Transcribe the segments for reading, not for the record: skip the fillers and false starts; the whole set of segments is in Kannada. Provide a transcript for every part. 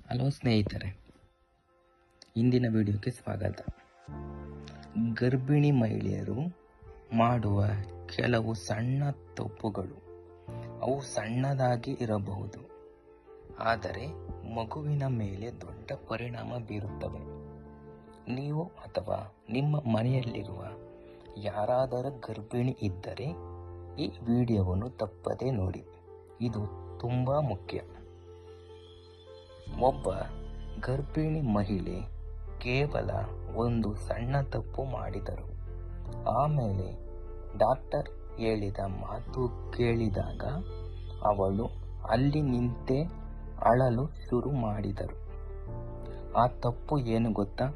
ಹಲೋ ಸ್ನೇಹಿತರೆ, ಇಂದಿನ ವಿಡಿಯೋಕ್ಕೆ ಸ್ವಾಗತ. ಗರ್ಭಿಣಿ ಮಹಿಳೆಯರು ಮಾಡುವ ಕೆಲವು ಸಣ್ಣ ತಪ್ಪುಗಳು. ಅವು ಸಣ್ಣದಾಗಿ ಇರಬಹುದು, ಆದರೆ ಮಗುವಿನ ಮೇಲೆ ದೊಡ್ಡ ಪರಿಣಾಮ ಬೀರುತ್ತವೆ. ನೀವು ಅಥವಾ ನಿಮ್ಮ ಮನೆಯಲ್ಲಿರುವ ಯಾರಾದರೂ ಗರ್ಭಿಣಿ ಇದ್ದರೆ ಈ ವಿಡಿಯೋವನ್ನು ತಪ್ಪದೇ ನೋಡಿ. ಇದು ತುಂಬ ಮುಖ್ಯ. ಒಬ್ಬ ಗರ್ಭಿಣಿ ಮಹಿಳೆ ಕೇವಲ ಒಂದು ಸಣ್ಣ ತಪ್ಪು ಮಾಡಿದರು. ಆಮೇಲೆ ಡಾಕ್ಟರ್ ಹೇಳಿದ ಮಾತು ಕೇಳಿದಾಗ ಅವಳು ಅಲ್ಲಿ ನಿಂತೇ ಅಳಲು ಶುರು ಮಾಡಿದರು. ಆ ತಪ್ಪು ಏನು ಗೊತ್ತಾ?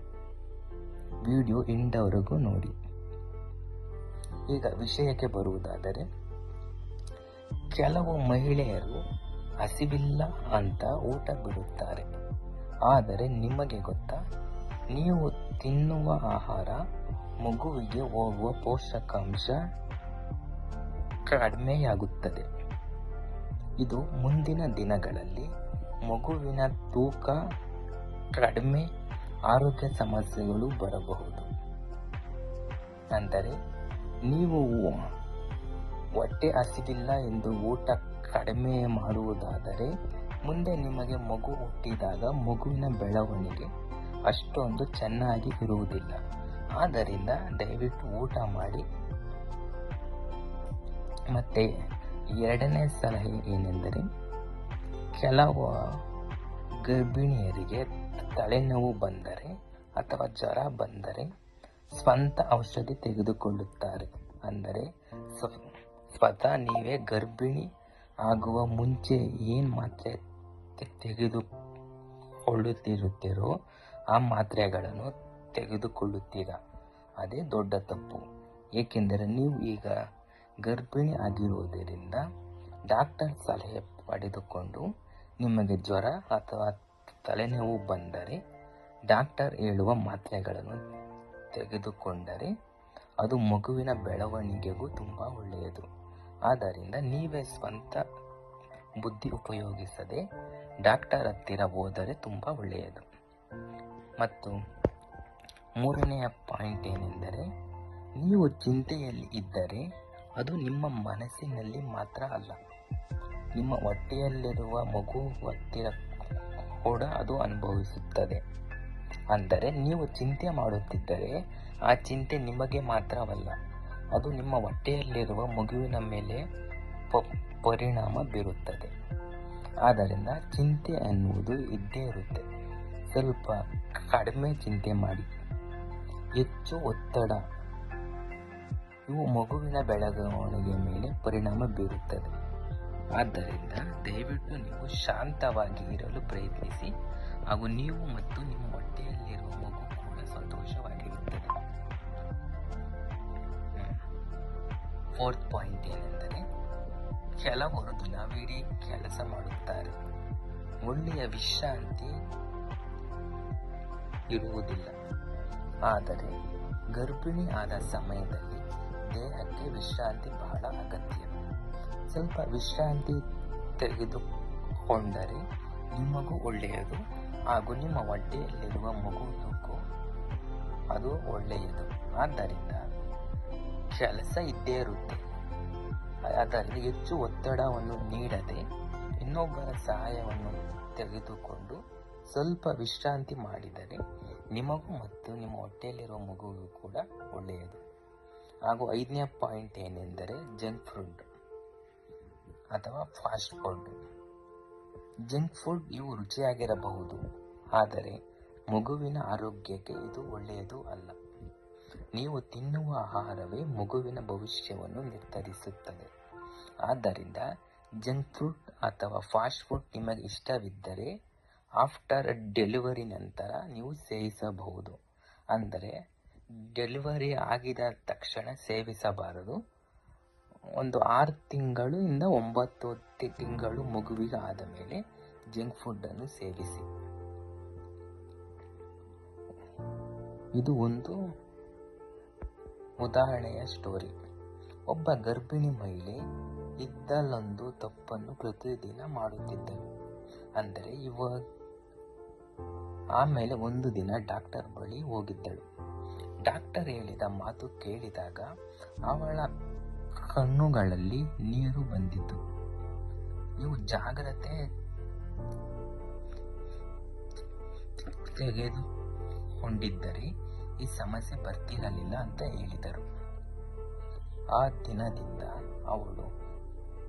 ವಿಡಿಯೋ ಎಂಡವರೆಗೂ ನೋಡಿ. ಈಗ ವಿಷಯಕ್ಕೆ ಬರುವುದಾದರೆ, ಕೆಲವು ಮಹಿಳೆಯರು ಹಸಿವಿಲ್ಲ ಅಂತ ಊಟ ಬಿಡುತ್ತಾರೆ. ಆದರೆ ನಿಮಗೆ ಗೊತ್ತಾ, ನೀವು ತಿನ್ನುವ ಆಹಾರ ಮಗುವಿಗೆ ಹೋಗುವ ಪೋಷಕಾಂಶ ಕಡಿಮೆಯಾಗುತ್ತದೆ. ಇದು ಮುಂದಿನ ದಿನಗಳಲ್ಲಿ ಮಗುವಿನ ತೂಕ ಕಡಿಮೆ, ಆರೋಗ್ಯ ಸಮಸ್ಯೆಗಳು ಬರಬಹುದು. ಅಂದರೆ ನೀವು ಹೊಟ್ಟೆ ಹಸಿವಿಲ್ಲ ಎಂದು ಊಟ ಕಡಿಮೆ ಮಾಡುವುದಾದರೆ ಮುಂದೆ ನಿಮಗೆ ಮಗು ಹುಟ್ಟಿದಾಗ ಮಗುವಿನ ಬೆಳವಣಿಗೆ ಅಷ್ಟೊಂದು ಚೆನ್ನಾಗಿ ಇರುವುದಿಲ್ಲ. ಆದ್ದರಿಂದ ದಯವಿಟ್ಟು ಊಟ ಮಾಡಿ. ಮತ್ತೆ ಎರಡನೇ ಸಲಹೆ ಏನೆಂದರೆ, ಕೆಲವು ಗರ್ಭಿಣಿಯರಿಗೆ ತಲೆನೋವು ಬಂದರೆ ಅಥವಾ ಜ್ವರ ಬಂದರೆ ಸ್ವಂತ ಔಷಧಿ ತೆಗೆದುಕೊಳ್ಳುತ್ತಾರೆ. ಅಂದರೆ ಸ್ವತಃ ನೀವೇ ಗರ್ಭಿಣಿ ಆಗುವ ಮುಂಚೆ ಏನು ಮಾತ್ರೆ ತೆಗೆದುಕೊಳ್ಳುತ್ತಿರುತ್ತೀರೋ ಆ ಮಾತ್ರೆಗಳನ್ನು ತೆಗೆದುಕೊಳ್ಳುತ್ತೀರಾ. ಅದೇ ದೊಡ್ಡ ತಪ್ಪು. ಏಕೆಂದರೆ ನೀವು ಈಗ ಗರ್ಭಿಣಿ ಆಗಿರುವುದರಿಂದ ಡಾಕ್ಟರ್ ಸಲಹೆ ಪಡೆದುಕೊಂಡು ನಿಮಗೆ ಜ್ವರ ಅಥವಾ ತಲೆನೋವು ಬಂದರೆ ಡಾಕ್ಟರ್ ಹೇಳುವ ಮಾತ್ರೆಗಳನ್ನು ತೆಗೆದುಕೊಂಡರೆ ಅದು ಮಗುವಿನ ಬೆಳವಣಿಗೆಗೂ ತುಂಬ ಒಳ್ಳೆಯದು. ಆದ್ದರಿಂದ ನೀವೇ ಸ್ವಂತ ಬುದ್ಧಿ ಉಪಯೋಗಿಸದೆ ಡಾಕ್ಟರ್ ಹತ್ತಿರ ಹೋದರೆ ತುಂಬ ಒಳ್ಳೆಯದು. ಮತ್ತು ಮೂರನೆಯ ಪಾಯಿಂಟ್ ಏನೆಂದರೆ, ನೀವು ಚಿಂತೆಯಲ್ಲಿ ಇದ್ದರೆ ಅದು ನಿಮ್ಮ ಮನಸ್ಸಿನಲ್ಲಿ ಮಾತ್ರ ಅಲ್ಲ, ನಿಮ್ಮ ಹೊಟ್ಟೆಯಲ್ಲಿರುವ ಮಗು ಹತ್ತಿರ ಕೂಡ ಅದು ಅನುಭವಿಸುತ್ತದೆ. ಅಂದರೆ ನೀವು ಚಿಂತೆ ಮಾಡುತ್ತಿದ್ದರೆ ಆ ಚಿಂತೆ ನಿಮಗೆ ಮಾತ್ರವಲ್ಲ, ಅದು ನಿಮ್ಮ ಹೊಟ್ಟೆಯಲ್ಲಿರುವ ಮಗುವಿನ ಮೇಲೆ ಪರಿಣಾಮ ಬೀರುತ್ತದೆ. ಆದ್ದರಿಂದ ಚಿಂತೆ ಅನ್ನುವುದು ಇದ್ದೇ ಇರುತ್ತೆ. ಸ್ವಲ್ಪ ಕಡಿಮೆ ಚಿಂತೆ ಮಾಡಿ. ಹೆಚ್ಚು ಒತ್ತಡ ಇವು ಮಗುವಿನ ಬೆಳವಣಿಗೆ ಮೇಲೆ ಪರಿಣಾಮ ಬೀರುತ್ತದೆ. ಆದ್ದರಿಂದ ದಯವಿಟ್ಟು ನೀವು ಶಾಂತವಾಗಿ ಇರಲು ಪ್ರಯತ್ನಿಸಿ. ಹಾಗೂ ನೀವು ಮತ್ತು ನಿಮ್ಮ ಹೊಟ್ಟೆಯಲ್ಲಿರುವ ಮಗು ಕೂಡ ಸಂತೋಷವಾಗಿರುತ್ತದೆ. ಫೋರ್ತ್ ಪಾಯಿಂಟ್ ಏನೆಂದರೆ, ಕೆಲವರು ದಿನವಿಡೀ ಕೆಲಸ ಮಾಡುತ್ತಾರೆ, ಒಳ್ಳೆಯ ವಿಶ್ರಾಂತಿ ಇರುವುದಿಲ್ಲ. ಆದರೆ ಗರ್ಭಿಣಿ ಆದ ಸಮಯದಲ್ಲಿ ದೇಹಕ್ಕೆ ವಿಶ್ರಾಂತಿ ಬಹಳ ಅಗತ್ಯ. ಸ್ವಲ್ಪ ವಿಶ್ರಾಂತಿ ತೆಗೆದುಕೊಂಡರೆ ನಿಮಗೂ ಒಳ್ಳೆಯದು, ಹಾಗೂ ನಿಮ್ಮ ಹೊಟ್ಟೆಯಲ್ಲಿರುವ ಮಗುವಿಗೂ ಅದು ಒಳ್ಳೆಯದು. ಆದ್ದರಿಂದ ಕೆಲಸ ಇದ್ದೇ ಇರುತ್ತೆ. ಆದ್ದರಿಂದ ಹೆಚ್ಚು ಒತ್ತಡವನ್ನು ನೀಡದೆ ಇನ್ನೊಬ್ಬರ ಸಹಾಯವನ್ನು ತೆಗೆದುಕೊಂಡು ಸ್ವಲ್ಪ ವಿಶ್ರಾಂತಿ ಮಾಡಿದರೆ ನಿಮಗೂ ಮತ್ತು ನಿಮ್ಮ ಹೊಟ್ಟೆಯಲ್ಲಿರುವ ಮಗುವಿಗೂ ಕೂಡ ಒಳ್ಳೆಯದು. ಹಾಗೂ 5ನೇ ಪಾಯಿಂಟ್ ಏನೆಂದರೆ, ಜಂಕ್ ಫುಡ್ ಅಥವಾ ಫಾಸ್ಟ್ ಫುಡ್. ಜಂಕ್ ಫುಡ್ ಇವು ರುಚಿಯಾಗಿರಬಹುದು, ಆದರೆ ಮಗುವಿನ ಆರೋಗ್ಯಕ್ಕೆ ಇದು ಒಳ್ಳೆಯದು ಅಲ್ಲ. ನೀವು ತಿನ್ನುವ ಆಹಾರವೇ ಮಗುವಿನ ಭವಿಷ್ಯವನ್ನು ನಿರ್ಧರಿಸುತ್ತದೆ. ಆದ್ದರಿಂದ ಜಂಕ್ ಫುಡ್ ಅಥವಾ ಫಾಸ್ಟ್ ಫುಡ್ ನಿಮಗೆ ಇಷ್ಟವಿದ್ದರೆ ಆಫ್ಟರ್ ಡೆಲಿವರಿ ನಂತರ ನೀವು ಸೇವಿಸಬಹುದು. ಅಂದರೆ ಡೆಲಿವರಿ ಆಗಿದ ತಕ್ಷಣ ಸೇವಿಸಬಾರದು. ಒಂದು 6 ತಿಂಗಳಿಂದ 9 ತಿಂಗಳು ಮಗುವಿಗೆ ಆದ ಮೇಲೆ ಜಂಕ್ ಫುಡ್ಡನ್ನು ಸೇವಿಸಿ. ಇದು ಒಂದು ಉದಾಹರಣೆಯ ಸ್ಟೋರಿ. ಒಬ್ಬ ಗರ್ಭಿಣಿ ಮಹಿಳೆ ಇದ್ದಲ್ಲೊಂದು ತಪ್ಪನ್ನು ಪ್ರತಿದಿನ ಮಾಡುತ್ತಿದ್ದಳು. ಅಂದರೆ ಆಮೇಲೆ ಒಂದು ದಿನ ಡಾಕ್ಟರ್ ಬಳಿ ಹೋಗಿದ್ದಳು. ಡಾಕ್ಟರ್ ಹೇಳಿದ ಮಾತು ಕೇಳಿದಾಗ ಅವಳ ಕಣ್ಣುಗಳಲ್ಲಿ ನೀರು ಬಂದಿತು. ನೀವು ಜಾಗ್ರತೆ ತೆಗೆದುಕೊಂಡಿದ್ದರೆ ಈ ಸಮಸ್ಯೆ ಬರ್ತಿರಲಿಲ್ಲ ಅಂತ ಹೇಳಿದರು. ಆ ದಿನದಿಂದ ಅವಳು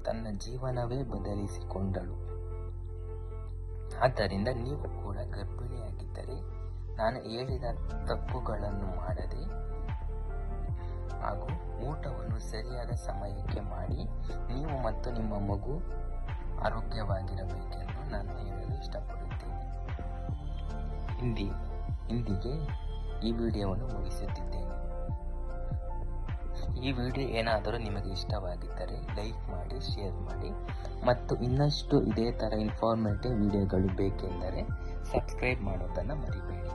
ತನ್ನ ಜೀವನವೇ ಬದಲಿಸಿಕೊಂಡಳು. ಆದ್ದರಿಂದ ನೀವು ಕೂಡ ಗರ್ಭಿಣಿಯಾಗಿದ್ದರೆ ನಾನು ಹೇಳಿದ ತಪ್ಪುಗಳನ್ನು ಮಾಡದೆ ಹಾಗೂ ಊಟವನ್ನು ಸರಿಯಾದ ಸಮಯಕ್ಕೆ ಮಾಡಿ ನೀವು ಮತ್ತು ನಿಮ್ಮ ಮಗು ಆರೋಗ್ಯವಾಗಿರಬೇಕೆಂದು ನಾನು ಹೇಳಲು ಇಷ್ಟಪಡುತ್ತೇನೆ. ಇಂದಿಗೆ ಈ ವಿಡಿಯೋವನ್ನು ಮುಗಿಸುತ್ತಿದ್ದೇನೆ. ಈ ವಿಡಿಯೋ ಏನಾದರೂ ನಿಮಗೆ ಇಷ್ಟವಾಗಿದ್ದರೆ ಲೈಕ್ ಮಾಡಿ, ಶೇರ್ ಮಾಡಿ ಮತ್ತು ಇನ್ನಷ್ಟು ಇದೇ ಥರ ಇನ್ಫಾರ್ಮೇಟಿವ್ ವಿಡಿಯೋಗಳು ಬೇಕೆಂದರೆ ಸಬ್ಸ್ಕ್ರೈಬ್ ಮಾಡೋದನ್ನು ಮರಿಬೇಡಿ.